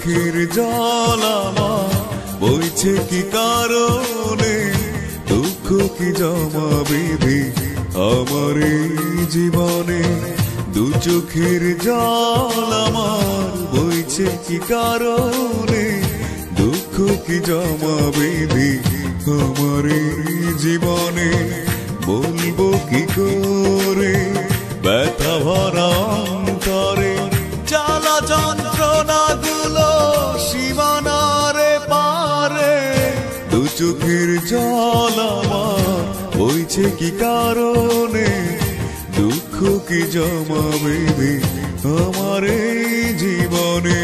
চোখের জল আমার বইছে কি কারণে, দুঃখ কি জমা বেঁধে আমার এই জীবনে। দু চোখের জল আমার বইছে কি কারণে, দুঃখ কি জমা বেঁধে আমার এই জীবনে। বলবো কি করে ব্যথা ভরা অন্তরে, জ্বালা যন্ত্রণা গুলো সীমানারে পারে। দু চোখের জল আমার বইছে কি কারণে, দুঃখ কি জমা বেঁধে আমার এই জীবনে।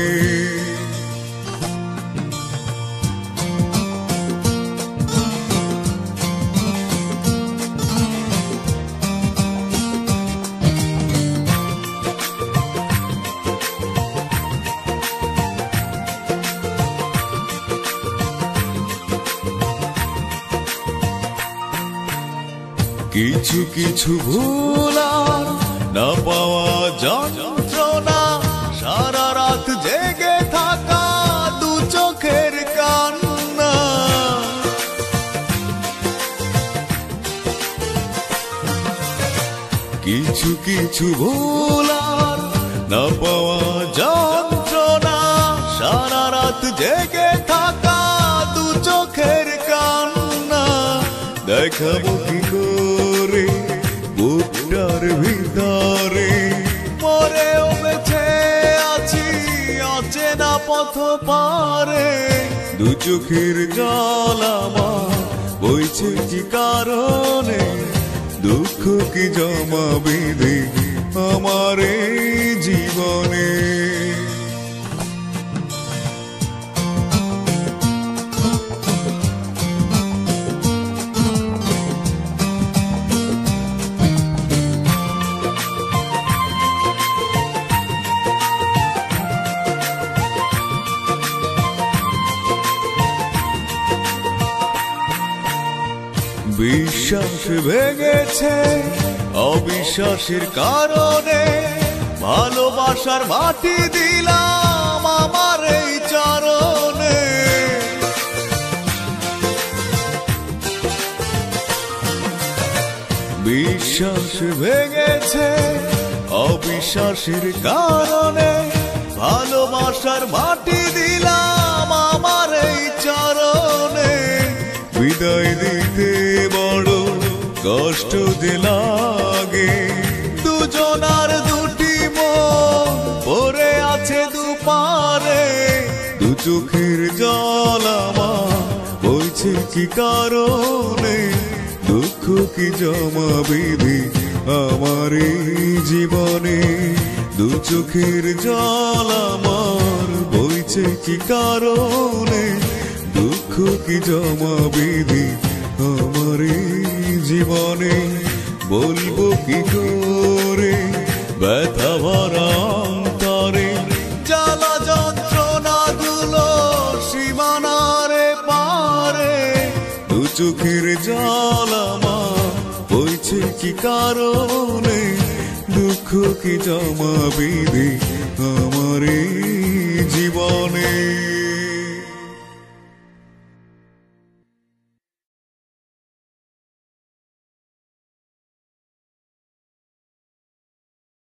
কিছু কিছু ভুলার না পাওয়া যন্ত্রণা, সারা রাত জেগে থাকা দু চোখের কান্না। কিছু কিছু ভুলার না পাওয়া যন্ত্রণা, সারা রাত জেগে থাকা দু চোখের কান্না। দেখাবো কি করে বুকটার ভিতরে, মরেও বেঁচে আছি অচেনা পথ পারে। দু চোখের জল আমার বইছে কি কারণে, দুঃখ কি জমা বেঁধে আমার এই জীবনে। বিশ্বাস ভেঙেছে অবিশ্বাসের কারণে, ভালোবাসার মাটি দিলাম আমার এই চরণে। বিশ্বাস ভেঙেছে অবিশ্বাসের কারণে, ভালোবাসার মাটি দিলাম আমার এই চরণে। বিদায় দিতে বড় কষ্ট যে লাগে, দুজনার দুটি মন পড়ে আছে দুপারে। দু চোখের জল আমার বইছে কি কারণে, দুঃখ কি জমা বেঁধে আমার এই জীবনে। দু চোখের জল আমার বইছে কি কারণে, দুঃখ কি জমা বেঁধে আমার এই জীবনে। বলবো কি করে ব্যথা ভরা অন্তরে, জ্বালা যন্ত্রণা গুলো সীমানারে পারে। দু চোখের জল আমার বইছে কি কারণে, দুঃখ কি জমা বেঁধে আমার এই জীবনে।